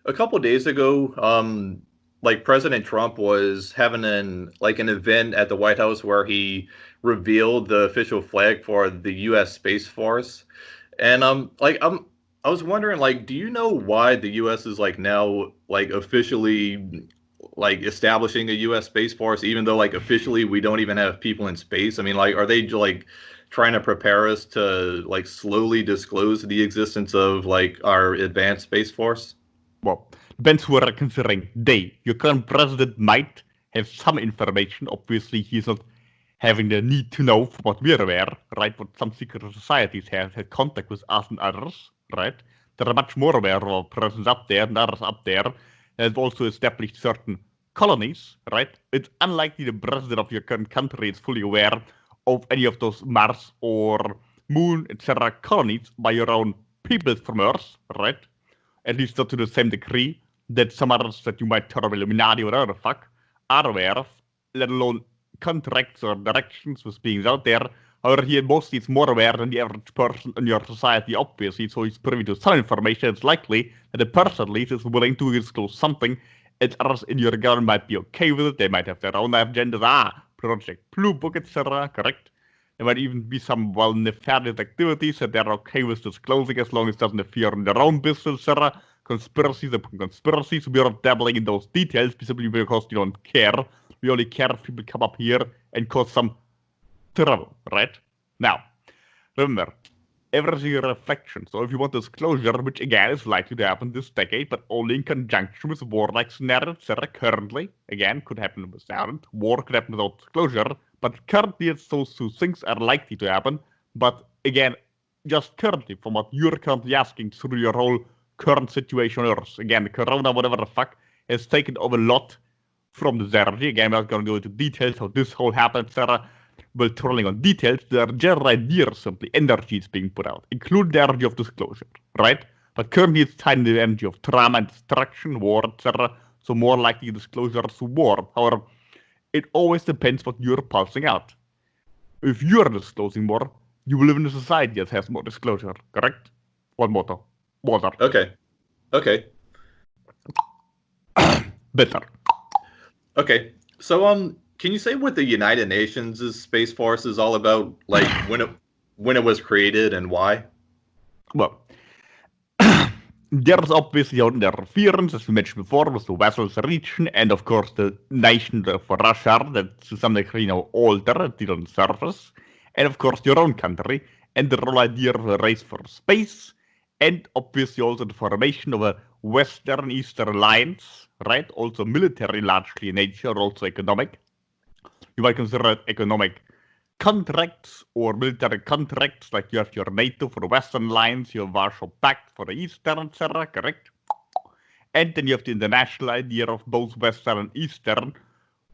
a couple days ago, like President Trump was having an event at the White House where he revealed the official flag for the U.S. Space Force, and I was wondering, like, do you know why the U.S. is like now like officially like establishing a U.S. Space Force, even though like officially we don't even have people in space? I mean, like, are they like trying to prepare us to like slowly disclose the existence of like our advanced space force? Well, depends who are considering they. Your current president might have some information. Obviously, he's not having the need to know from what we're aware, right? What some secret societies have had contact with us and others, right? They're much more aware of our presence up there and others up there. They've also established certain colonies, right? It's unlikely the president of your current country is fully aware of any of those Mars or Moon, etc. colonies by your own people from Earth, right? At least not to the same degree that some others that you might term Illuminati or whatever the fuck are aware of, let alone contracts or directions with beings out there. However, he mostly is more aware than the average person in your society, obviously, so he's privy to some information. It's likely that the person at least is willing to disclose something, and others in your government might be okay with it. They might have their own agendas, Project Blue Book, etc., correct? There might even be some nefarious activities that they're okay with disclosing as long as it doesn't interfere in their own business, etc. Conspiracies upon conspiracies. We are not dabbling in those details simply because we don't care. We only care if people come up here and cause some trouble, right? Now, remember, everything is a reflection. So if you want disclosure, which again is likely to happen this decade, but only in conjunction with warlike scenarios, etc. Currently, again, could happen without it. War could happen without disclosure. But currently, those two things are likely to happen. But again, just currently, from what you're currently asking through your whole current situation on Earth, again, the corona, whatever the fuck, has taken over a lot from the energy. Again, we're not going to go into details how this whole happened, etc. Well, trolling on details, the general idea is simply energy is being put out, including the energy of disclosure, right? But currently it's tied in the energy of trauma and destruction, war, etc. So more likely disclosure to war. However, it always depends what you're pulsing out. If you're disclosing more, you will live in a society that has more disclosure, correct? One motto. Water. Okay. Okay. Better. Okay. So can you say what the United Nations Space Force is all about, like when it was created and why? Well, there's obviously interference, as we mentioned before, with the vessels region, and of course the nation of Russia that to some degree older, it on the surface, and of course your own country, and the whole idea of a race for space, and obviously also the formation of a Western-Eastern alliance, right? Also military largely in nature, also economic. You might consider it economic contracts or military contracts, like you have your NATO for the Western lines, your Warsaw Pact for the Eastern, etc., correct? And then you have the international idea of both Western and Eastern,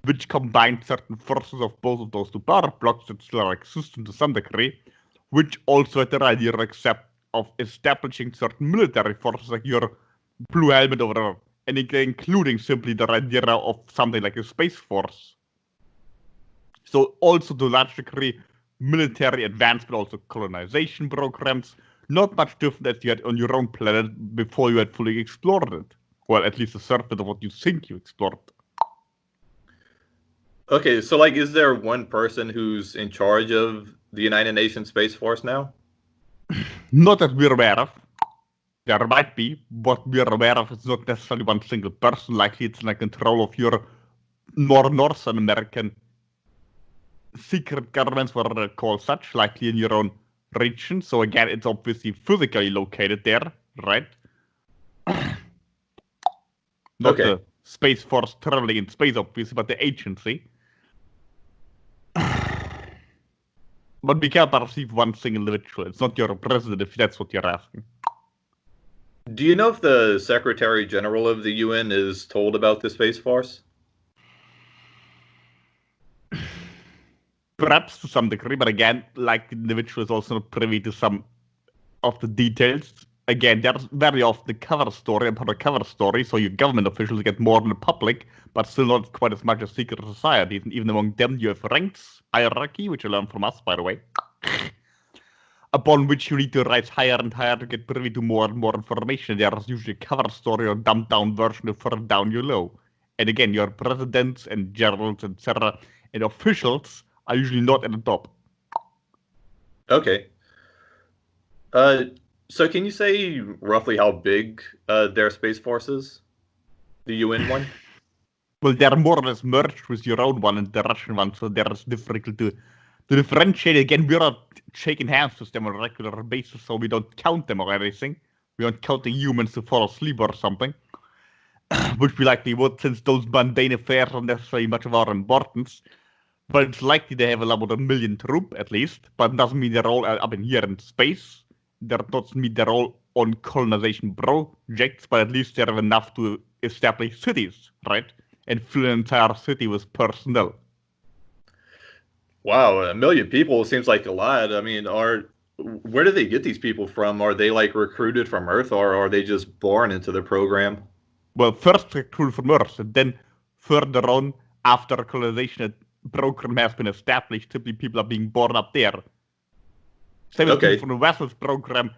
which combine certain forces of both of those two power blocks that still are existent to some degree, which also had the idea of establishing certain military forces like your blue helmet over there, and including simply the idea of something like a space force. So also to a large degree, military advancement, also colonization programs, not much different as you had on your own planet before you had fully explored it. Well, at least a surface of what you think you explored. Okay, so like is there one person who's in charge of the United Nations Space Force now? Not that we're aware of. There might be. What we're aware of is not necessarily one single person. Likely it's in control of your more North American secret governments, what are called such, likely in your own region. So again, it's obviously physically located there, right? Not the Space Force traveling in space, obviously, but the agency. But we can't perceive one single individual. It's not your president, if that's what you're asking. Do you know if the Secretary General of the UN is told about the Space Force? Perhaps to some degree, but again, like the individual is also not privy to some of the details. Again, there's very often the cover story upon a cover story, so your government officials get more than the public, but still not quite as much as secret societies. And even among them, you have ranks hierarchy, which you learn from us, by the way. upon which you need to rise higher and higher to get privy to more and more information. There's usually a cover story or dumbed down version of further down you low. And again, your presidents and generals, etc., and officials are usually not at the top. Okay. So can you say roughly how big their space force is? The UN one? Well, they're more or less merged with your own one and the Russian one, so there's difficult to differentiate. Again, we're not shaking hands with them on a regular basis, so we don't count them or anything. We aren't counting humans to fall asleep or something, which we likely would, since those mundane affairs aren't necessarily much of our importance. But it's likely they have about 1 million troops, at least, but it doesn't mean they're all up in here in space. That doesn't mean they're all on colonization projects, but at least they have enough to establish cities, right? And fill an entire city with personnel. Wow, 1 million people seems like a lot. I mean, where do they get these people from? Are they like recruited from Earth, or are they just born into the program? Well, first recruited from Earth, and then further on, after colonization program has been established, typically people are being born up there. Same as people from the Vessels program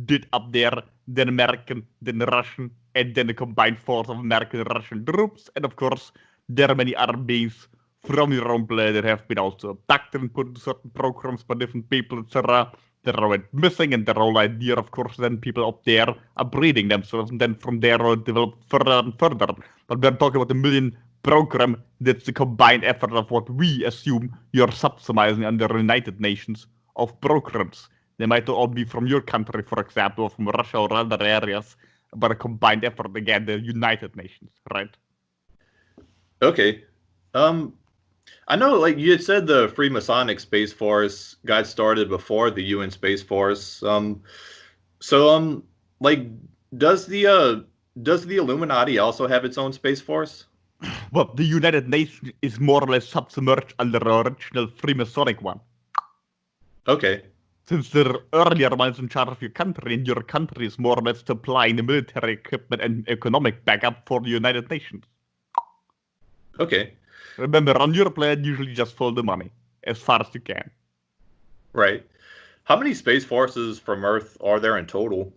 did up there, then American, then Russian, and then a combined force of American and Russian troops. And of course, there are many other beings from your own planet that have been also abducted and put into certain programs by different people, etc. They're all missing, and the whole idea, of course, then people up there are breeding themselves, and then from there on develop further and further. But we're talking about 1 million program that's the combined effort of what we assume you're subsumizing under the United Nations of programs. They might all be from your country, for example, or from Russia or other areas, but a combined effort, again, the United Nations, right? Okay. I know, like you had said, the Freemasonic Space Force got started before the UN Space Force. Like, does the Illuminati also have its own space force? Well, the United Nations is more or less submerged under the original Freemasonic one. Okay. Since the earlier one is in charge of your country, and your country is more or less supplying the military equipment and economic backup for the United Nations. Okay. Remember, on your planet, usually just follow the money as far as you can. Right. How many space forces from Earth are there in total?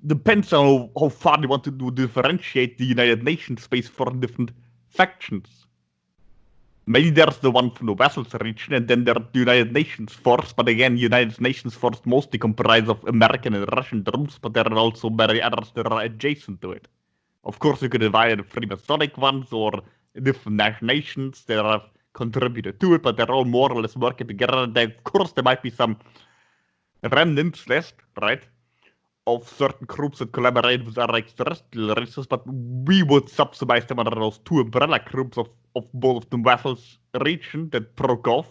Depends on how far you want to differentiate the United Nations space for different factions. Maybe there's the one from the Vessels region, and then there's the United Nations force, but again, United Nations force mostly comprised of American and Russian troops, but there are also many others that are adjacent to it. Of course, you could divide the Freemasonic ones or different nations that have contributed to it, but they're all more or less working together. And of course, there might be some remnants left, right, of certain groups that collaborate with other extraterrestrial races, but we would subsumize them under those two umbrella groups of both the Vessels region that broke off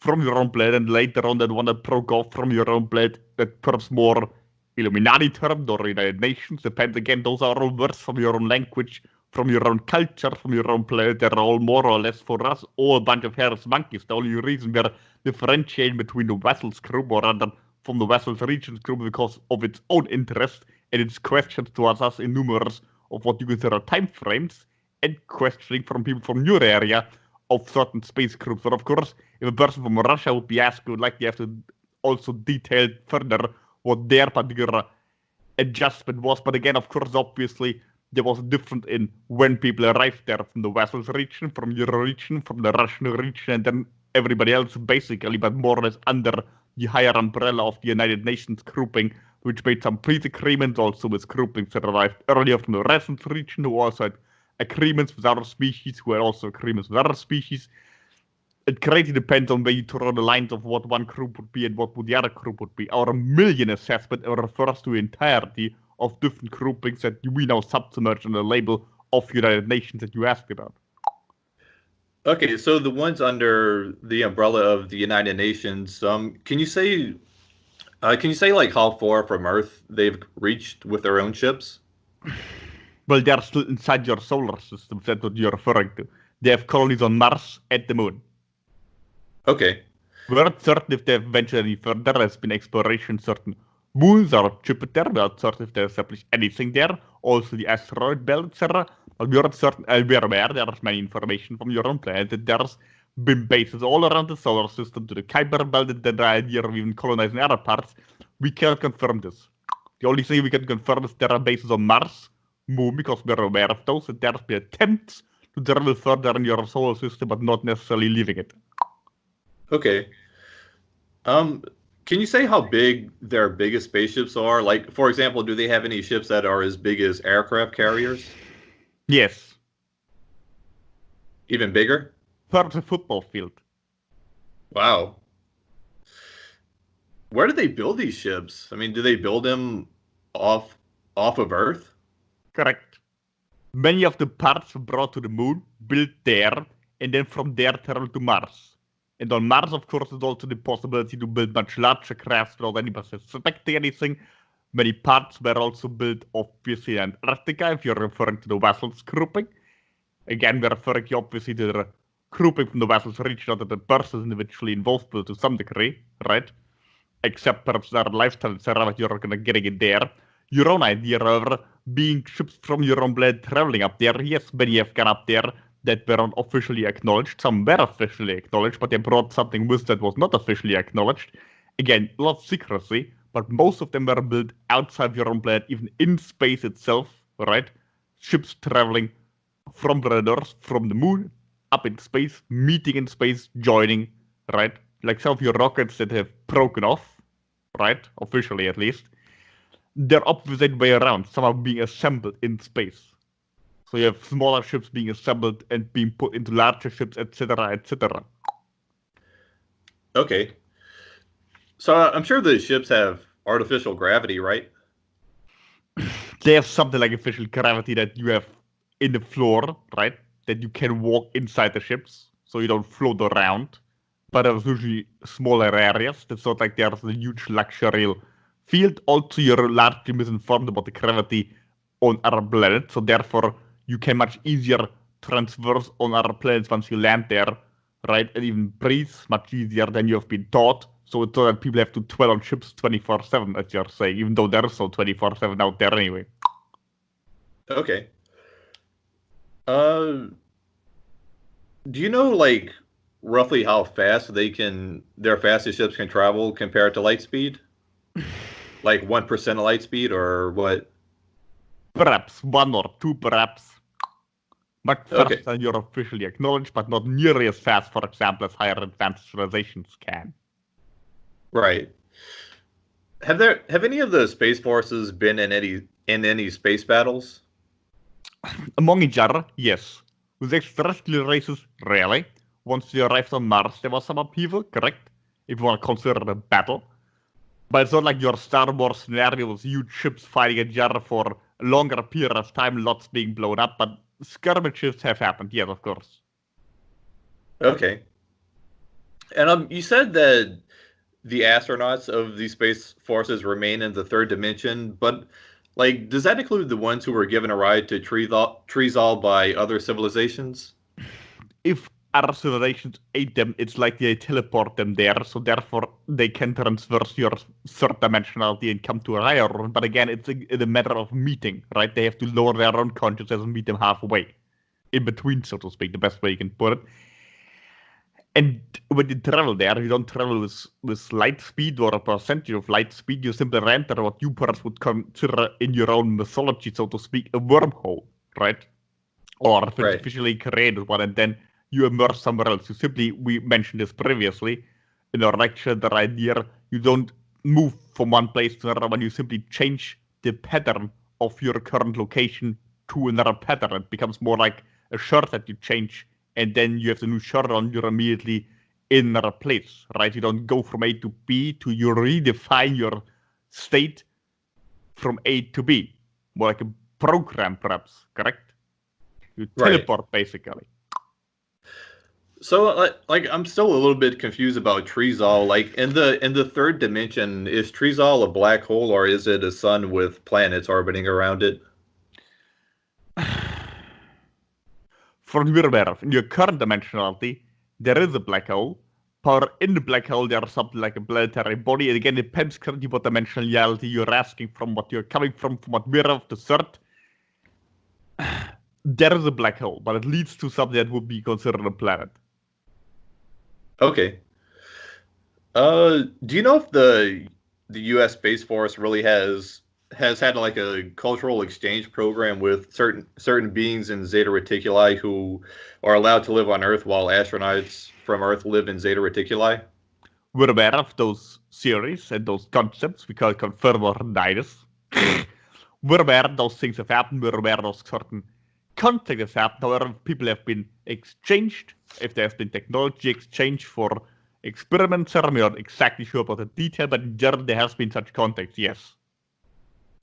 from your own planet, and later on that one that broke off from your own planet that perhaps more Illuminati termed or United Nations, depends again, those are all words from your own language, from your own culture, from your own planet. They're all more or less for us all a bunch of hairless monkeys. The only reason we're differentiating between the Vessels group or rather from the Vessels regions group because of its own interest and its questions towards us in numerous of what you consider time frames and questioning from people from your area of certain space groups. But of course, if a person from Russia would be asked, would likely have to also detail further what their particular adjustment was. But again, of course, obviously, there was a difference in when people arrived there from the Vessels region, from your region, from the Russian region, and then everybody else basically, but more or less under the higher umbrella of the United Nations grouping, which made some peace agreements also with groupings that arrived earlier from the Vessels region, who also had agreements with other species, who had also agreements with other species. It greatly depends on where you draw the lines of what one group would be and what would the other group would be. Our million assessment refers to the entirety of different groupings that we now submerge under the label of United Nations that you asked about. Okay, so the ones under the umbrella of the United Nations, can you say like how far from Earth they've reached with their own ships? Well, they're still inside your solar system, that's what you're referring to. They have colonies on Mars and the Moon. Okay. We're not certain if they've ventured any further. There's been exploration certain moons or Jupiter. We're not certain if they've established anything there. Also the asteroid belt, etc. But we're not certain, we're aware there's many information from your own planet that there's been bases all around the solar system to the Kuiper Belt and then the idea of even colonizing other parts. We cannot confirm this. The only thing we can confirm is there are bases on Mars, Moon, because we're aware of those, and there's been attempts to travel further in your solar system, but not necessarily leaving it. Okay. Can you say how big their biggest spaceships are? Like, for example, do they have any ships that are as big as aircraft carriers? Yes. Even bigger? Part of the football field. Wow. Where do they build these ships? I mean, do they build them off of Earth? Correct. Many of the parts were brought to the moon, built there, and then from there traveled to Mars. And on Mars, of course, there's also the possibility to build much larger crafts without anybody suspecting anything. Many parts were also built, obviously, in Antarctica, if you're referring to the vessels grouping. Again, we're referring obviously to the grouping from the vessels reached out that the person individually involved with to some degree, right? Except perhaps their lifestyle, etc., what you're gonna getting in there. Your own idea, however, being ships from your own planet traveling up there. Yes, many have gone up there that weren't officially acknowledged. Some were officially acknowledged, but they brought something with that was not officially acknowledged. Again, a lot of secrecy, but most of them were built outside your own planet, even in space itself, right? Ships traveling from predators, from the moon, up in space, meeting in space, joining, right? Like some of your rockets that have broken off, right? Officially, at least. They're opposite way around. Some are being assembled in space. So you have smaller ships being assembled and being put into larger ships, etc., etc. Okay. So I'm sure the ships have artificial gravity, right? They have something like official gravity that you have in the floor, right? That you can walk inside the ships, so you don't float around. But there's usually smaller areas. It's not like there's a huge luxurial field. Also, you're largely misinformed about the gravity on other planets, so therefore you can much easier transverse on other planets once you land there, right? And even breathe much easier than you have been taught. So it's not that people have to dwell on ships 24/7, as you're saying, even though there's no 24/7 out there anyway. Okay. Uh, do you know like roughly how fast their fastest ships can travel compared to light speed? Like 1% of light speed or what? Perhaps 1 or 2, perhaps. Much faster Okay. than you're officially acknowledged, but not nearly as fast, for example, as higher advanced civilizations can. Right. Have any of the space forces been in any space battles? Among each other, yes. With extraterrestrial races, rarely. Once they arrived on Mars, there was some upheaval, correct? If you want to consider it a battle. But it's not like your Star Wars scenario with huge ships fighting each other for a longer period of time, lots being blown up, but skirmishes have happened, yes, of course. Okay. And you said that the astronauts of these space forces remain in the third dimension, but like, does that include the ones who were given a ride to Treezal by other civilizations? If other civilizations aid them, it's like they teleport them there, so therefore they can transverse your third dimensionality and come to a higher one. But again, it's a matter of meeting, right? They have to lower their own consciousness and meet them halfway, in between, so to speak, the best way you can put it. And when you travel there, you don't travel with light speed or a percentage of light speed. You simply enter what you perhaps would consider in your own mythology, so to speak, a wormhole, right? Or Right. artificially created one, and then you emerge somewhere else. You simply, we mentioned this previously in our lecture, the idea you don't move from one place to another one, you simply change the pattern of your current location to another pattern. It becomes more like a shirt that you change, and then you have the new shirt on, you're immediately in another place, right? You don't go from A to B to you redefine your state from A to B. More like a program, perhaps, correct? You Right. teleport, basically. So like I'm still a little bit confused about Treezal. Like in the third dimension, is Treezal a black hole or is it a sun with planets orbiting around it? For your aware, in your current dimensionality, there is a black hole. But in the black hole, there's something like a planetary body. And again, it depends currently what dimensionality you're asking from, what you're coming from what we're of the third. There is a black hole, but it leads to something that would be considered a planet. Okay. Do you know if the U.S. Space Force really has had like a cultural exchange program with certain beings in Zeta Reticuli who are allowed to live on Earth while astronauts from Earth live in Zeta Reticuli? We're aware of those theories and those concepts. We can't confirm or deny this. We're aware those things have happened. We're aware those certain contact has happened. However, people have been exchanged. If there's been technology exchange for experiments, I'm not exactly sure about the detail, but in general, there has been such contact, yes.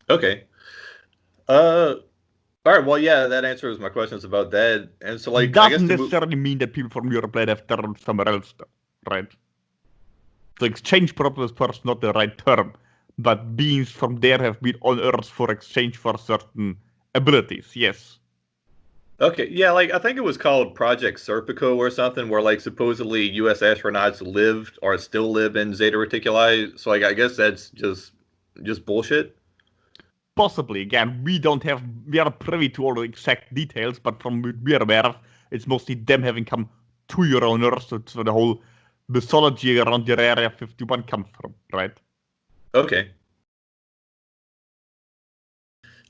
Okay. Uh, all right. Well, yeah, that answers my questions about that. And so, like, I guess Doesn't to move. necessarily mean that people from Europe have turned somewhere else, though, right? So exchange proper is perhaps not the right term, but beings from there have been on Earth for exchange for certain abilities, yes. Okay, yeah, like I think it was called Project Serpico or something, where like supposedly U.S. astronauts lived or still live in Zeta Reticuli. So like I guess that's just bullshit. Possibly, again, we are privy to all the exact details, but from what we are aware of, it's mostly them having come to your own Earth, so the whole mythology around your Area 51 comes from, right? Okay.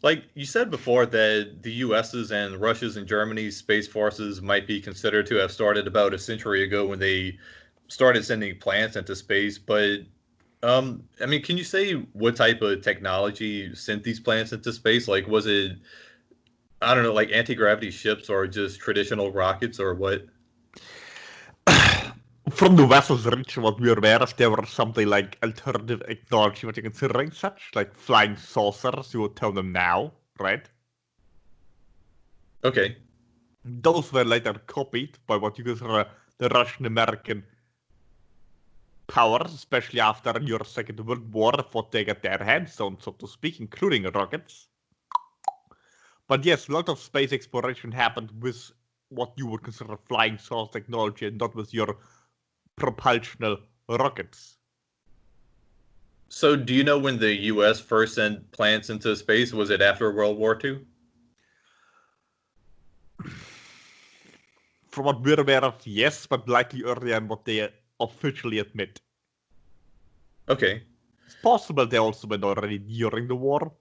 Like you said before that the US's and Russia's and Germany's space forces might be considered to have started about a century ago when they started sending plants into space, but I mean, can you say what type of technology sent these plants into space? Like was it I don't know, like anti-gravity ships or just traditional rockets or what? From the vessels reach what we are aware of, there were something like alternative technology, what you considering such, like flying saucers, you would tell them now, right? Okay. Those were later copied by what you consider the Russian American powers, especially after your Second World War, what they got their hands on, so to speak, including rockets. But yes, a lot of space exploration happened with what you would consider flying saucer technology and not with your propulsional rockets. So do you know when the US first sent plants into space? Was it after World War II? From what we're aware of, yes, but likely earlier than what they officially admit. Okay. It's possible they also went already during the war.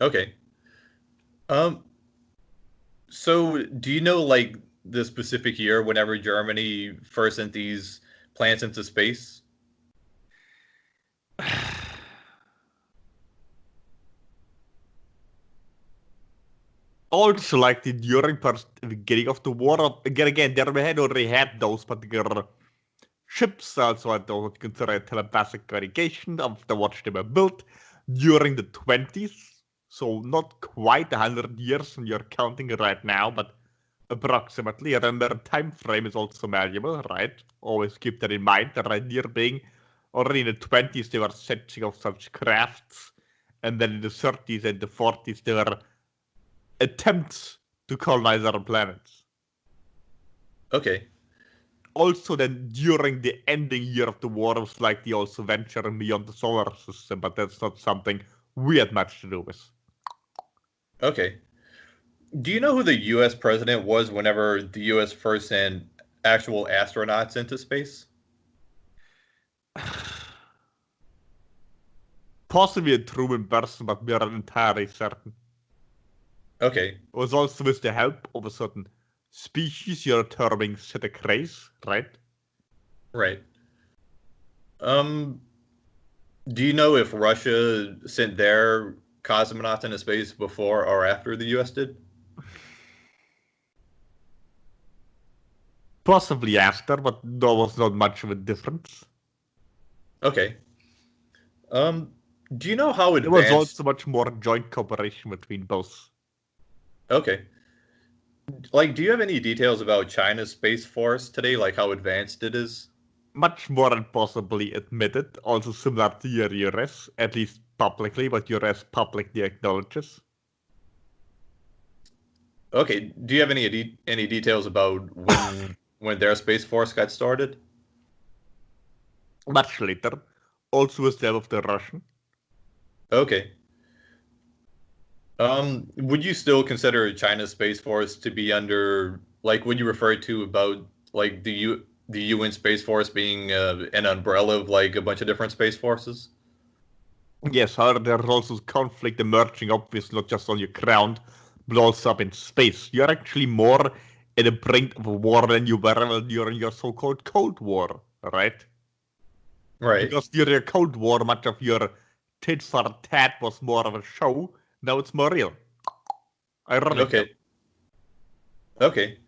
Okay. Um so do you know like the specific year whenever Germany first sent these plants into space? Also, like during the beginning of the war, again, they had already had those particular ships, also had those considered telepathic communication of the watch they were built during the 20s. So not quite 100 years, and you're counting right now, but approximately. Remember, time frame is also malleable, right? Always keep that in mind. The idea being, already in the 20s they were setting up such crafts, and then in the 30s and the 40s there were attempts to colonize other planets. Okay. Also, then during the ending year of the war, it was likely also venturing beyond the solar system, but that's not something we had much to do with. Okay. Do you know who the US president was whenever the US first sent actual astronauts into space? Possibly a Truman person, but we are not entirely certain. Okay. It was also with the help of a certain species you're terming synthetic race, right? Right. Um Do you know if Russia sent their cosmonauts into space before or after the US did? Possibly after, but there was not much of a difference. Okay. Um, do you know how There was advanced? also much more joint cooperation between both. Okay. Like, do you have any details about China's space force today? Like how advanced it is? Much more than possibly admitted, also similar to your US, at least publicly, but US publicly acknowledges. Okay. Do you have any details about when their space force got started? Much later, also with the help of the Russian. Okay. Would you still consider China's space force to be under like would you refer to about like the UN Space Force being an umbrella of like a bunch of different space forces. Yes, however, there's also conflict emerging, obviously, not just on your ground, but also up in space. You're actually more at the brink of a war than you were during your so-called Cold War, right? Right. Because during the Cold War, much of your tit for tat was more of a show. Now it's more real. Ironic. Okay. Okay.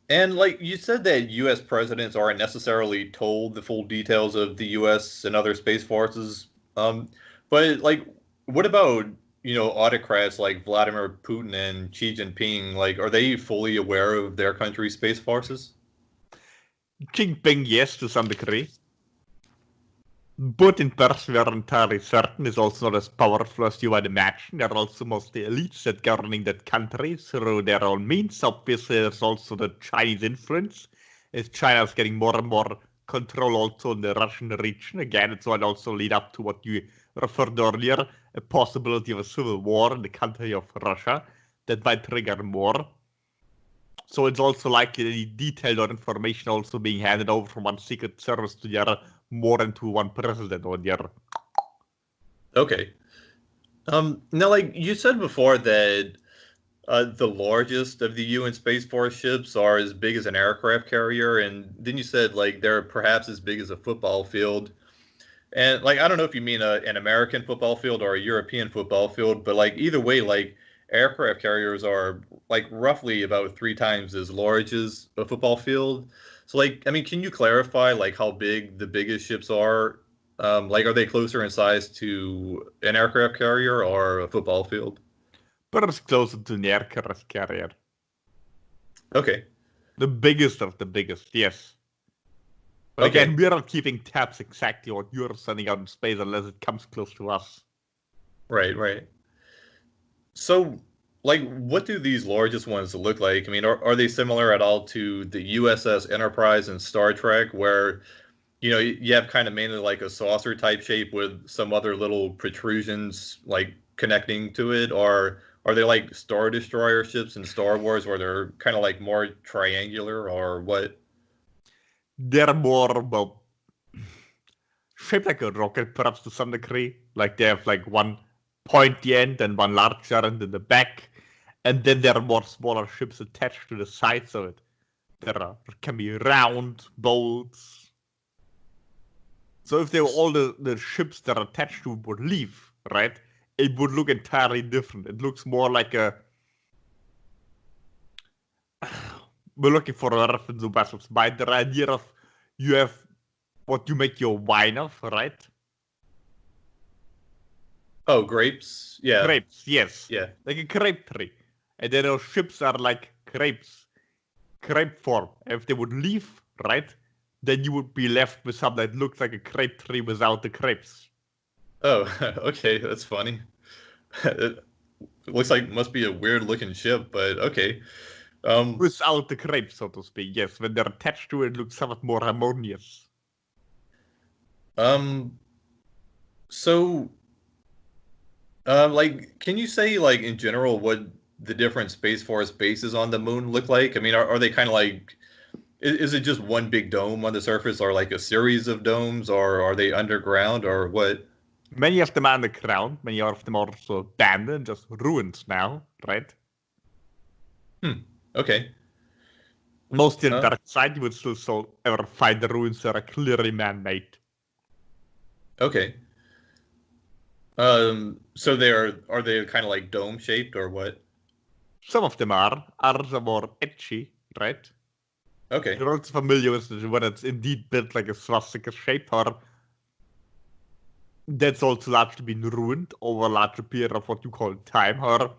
And like you said that US presidents aren't necessarily told the full details of the US and other space forces. But like what about, autocrats like Vladimir Putin and Xi Jinping? Like are they fully aware of their country's space forces? Jinping, yes, to some degree. But in person, we are entirely certain, is also not as powerful as you might imagine. They're also mostly elites that governing that country through their own means. Obviously, there's also the Chinese influence, as China's getting more and more control also in the Russian region. Again, it might also lead up to what you referred earlier, a possibility of a civil war in the country of Russia that might trigger more. So it's also likely detailed information also being handed over from one secret service to the other, more than to one president or the other. Okay. Now, like you said before that the largest of the UN Space Force ships are as big as an aircraft carrier, and then you said like they're perhaps as big as a football field. And like I don't know if you mean an American football field or a European football field, but like either way, like aircraft carriers are like roughly about 3 times as large as a football field. So like, I mean, can you clarify like how big the biggest ships are? Like, are they closer in size to an aircraft carrier or a football field? Perhaps closer to an aircraft carrier. Okay. The biggest of the biggest, yes. But Okay. again, we're not keeping tabs exactly what you're sending out in space unless it comes close to us. Right, right. So, like, what do these largest ones look like? I mean, are they similar at all to the USS Enterprise in Star Trek, where, you have kind of mainly like a saucer type shape with some other little protrusions like connecting to it? Or are they like Star Destroyer ships in Star Wars where they're kind of like more triangular or what? They're more, well, shaped like a rocket, perhaps to some degree. Like they have like one pointy end and one larger end in the back. And then there are more smaller ships attached to the sides of it. There can be round bolts. So if they were all the ships that are attached to it would leave, right? It would look entirely different. It looks more like a. We're looking for a reference to vessels. By the idea of you have what you make your wine of, right? Oh, grapes? Yeah. Grapes, yes. Yeah. Like a grape tree. And then those ships are like grapes. Grape form. If they would leave, right? Then you would be left with something that looks like a grape tree without the grapes. Oh, okay. That's funny. It looks like it must be a weird looking ship, but okay. Without the grapes, so to speak, yes. When they're attached to it, it looks somewhat more harmonious. Um, so, like, can you say, like, in general, what the different Space Force bases on the moon look like? I mean, are they kind of like, is it just one big dome on the surface, or like a series of domes, or are they underground, or what? Many of them are on the ground, many of them are also abandoned, just ruins now, right? Hmm. Okay. Most in the Uh, dark side, you would still ever find the ruins that are clearly man-made. okay. So are they kind of like dome shaped or what? Some of them are, others are more edgy, right? Okay. You're also familiar with when it's indeed built like a swastika shape, or that's also largely been ruined over a larger period of what you call time, or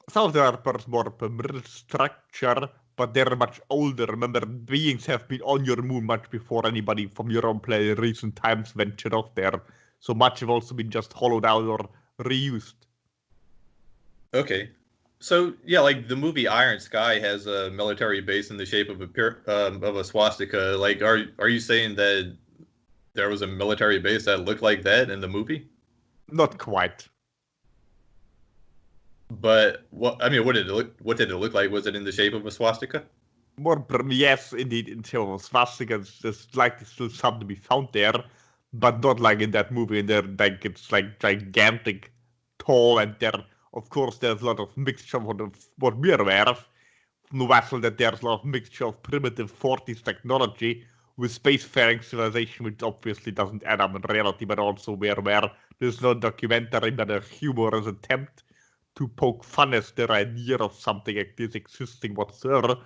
some of them are perhaps more pyramidal structure, but they're much older. Remember, beings have been on your moon much before anybody from your own planet in recent times ventured off there. So much have also been just hollowed out or reused. Okay. So yeah, like the movie Iron Sky has a military base in the shape of a swastika. Like, are you saying that there was a military base that looked like that in the movie? Not quite. But what I mean, what did it look like? Was it in the shape of a swastika? Yes, indeed, in terms of swastikas, there's likely still some to be found there, but not like in that movie. And there, like it's like gigantic, tall, and there, of course, there's a lot of mixture of what we're aware of from the vessel. That there's a lot of mixture of primitive 40s technology with spacefaring civilization, which obviously doesn't add up in reality, but also where there's no documentary but a humorous attempt to poke fun at the idea of something like this existing whatsoever.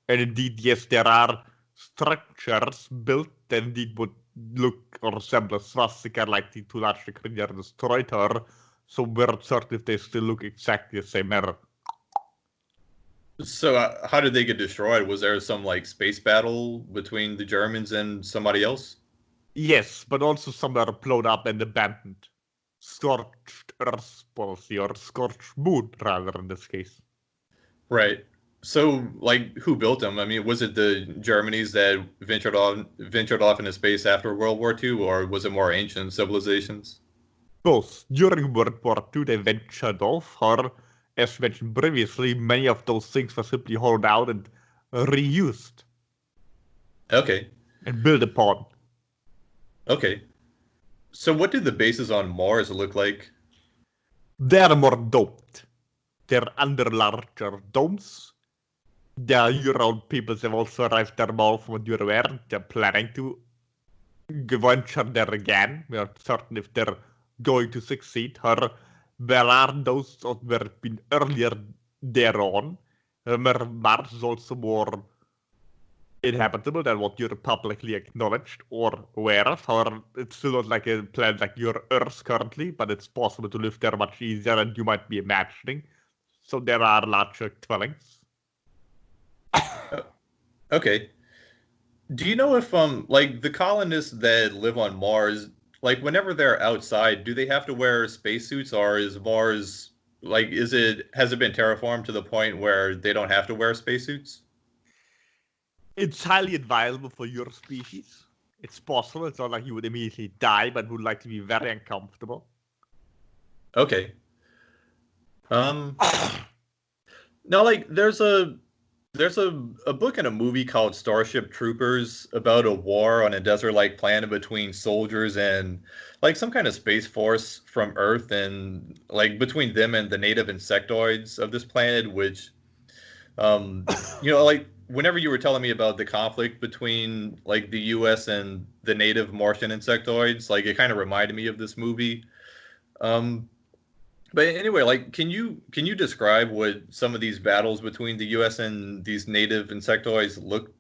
And indeed, yes, there are structures built that indeed would look or resemble a swastika, like the two large degree are destroyed her. So we're certain if they still look exactly the same manner. So how did they get destroyed? Was there some like space battle between the Germans and somebody else? Yes, but also some are blown up and abandoned. Scorched Earth policy, or scorched moon, rather, in this case. Right. So, like, who built them? I mean, was it the Germanies that ventured off into space after World War II, or was it more ancient civilizations? Both. During World War II, they ventured off, or, as mentioned previously, many of those things were simply hauled out and reused Okay. and built upon. Okay. So, what do the bases on Mars look like? They're more domed. They're under larger domes. The Euro peoples have also arrived there more from what you're aware. They're planning to venture there again. We are certain if they're going to succeed. Or there are those that were been earlier thereon. Remember, Mars is also more inhabitable than what you're publicly acknowledged or aware of. However, it's still not like a planet like your Earth currently, but it's possible to live there much easier than you might be imagining. So there are larger dwellings. Okay. Do you know if like the colonists that live on Mars, like whenever they're outside, do they have to wear spacesuits, or is Mars like has it been terraformed to the point where they don't have to wear spacesuits? It's highly advisable for your species. It's possible. It's not like you would immediately die, but would likely be very uncomfortable. Okay. Um Now like there's a book and a movie called Starship Troopers about a war on a desert-like planet between soldiers and like some kind of space force from Earth, and like between them and the native insectoids of this planet, which like whenever you were telling me about the conflict between like the US and the native Martian insectoids, like it kind of reminded me of this movie. Um but anyway, like, can you describe what some of these battles between the U.S. and these native insectoids look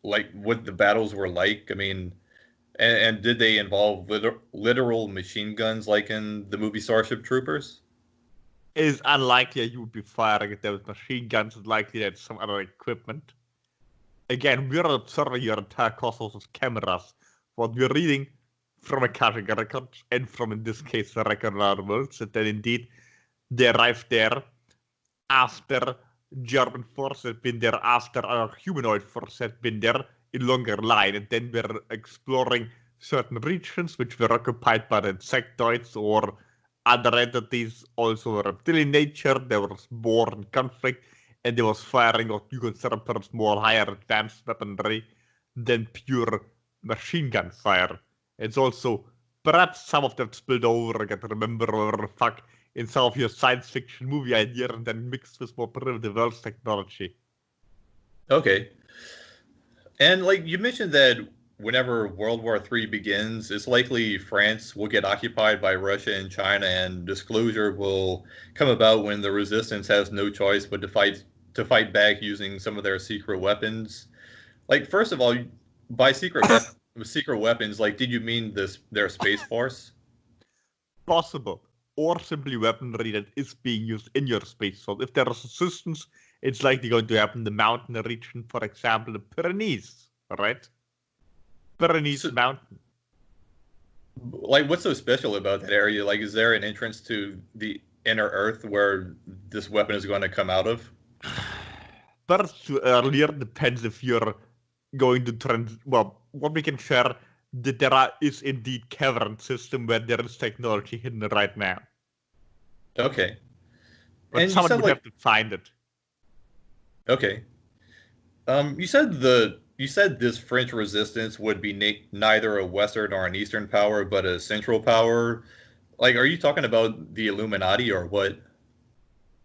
like? What the battles were like? I mean, and did they involve literal machine guns like in the movie Starship Troopers? It is unlikely that you would be firing at them with machine guns. It's likely that some other equipment. Again, we're observing your entire cosmos with cameras. What we're reading from accounting records and from, in this case, the record of our worlds, that then indeed they arrived there after German force had been there, after our humanoid force had been there in longer line, and then we're exploring certain regions which were occupied by the insectoids or other entities, also reptilian nature. There was war and conflict, and there was firing what you consider perhaps more higher advanced weaponry than pure machine gun fire. It's also perhaps some of them spilled over, I can remember, or fuck, in some of your science fiction movie idea and then mixed with more primitive Earth technology. Okay, and like you mentioned that whenever World War III begins, it's likely France will get occupied by Russia and China, and disclosure will come about when the resistance has no choice but to fight back using some of their secret weapons. Like, first of all, by secret weapons, like, did you mean their space force? Possible. Or simply weaponry that is being used in your space. So if there is resistance, it's likely going to happen in the mountain region, for example, the Pyrenees, right? Pyrenees So, Mountain. like, what's so special about that area? Like, is there an entrance to the inner Earth where this weapon is going to come out of? First to earlier depends if you're going to well, what we can share that is indeed cavern system where there is technology hidden right now. Okay. But And you someone said would like, have to find it. okay. You said this French resistance would be neither a Western or an Eastern power, but a central power. Like, are you talking about the Illuminati or what?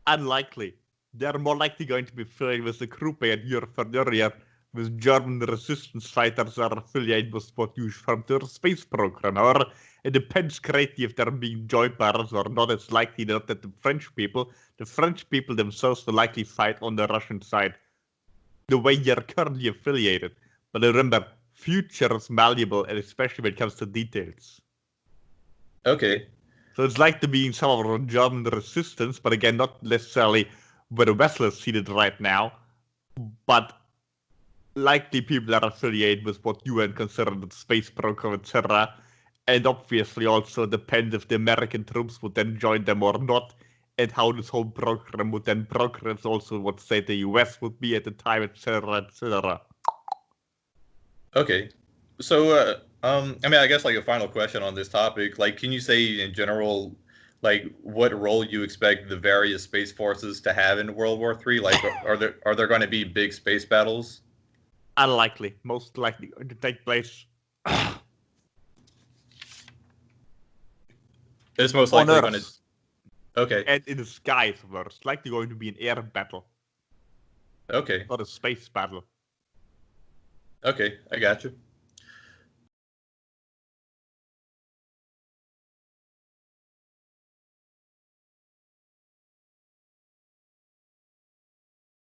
Unlikely. They're more likely going to be affiliated with the group I had referred earlier, with German resistance fighters are affiliated with what you from their space program, or it depends greatly if they're being joined by us or not. It's likely not that the French people themselves will likely fight on the Russian side, the way you're currently affiliated. But remember, future is malleable, and especially when it comes to details. Okay. So it's like to be in some of the German resistance, but again, not necessarily where the vessel is seated right now, but likely people are affiliated with what UN considered the space program, etc. And obviously also depends if the American troops would then join them or not, and how this whole program would then progress, also what state the US would be at the time, etc., etc. Okay. So, I mean, I guess like a final question on this topic, like, can you say in general, like, what role you expect the various space forces to have in World War III? Like, are there going to be big space battles? Unlikely, most likely going to take place It's most on likely going to. Earth Okay. and in the skies, where it's likely going to be an air battle, Okay. not a space battle. Okay. I got you.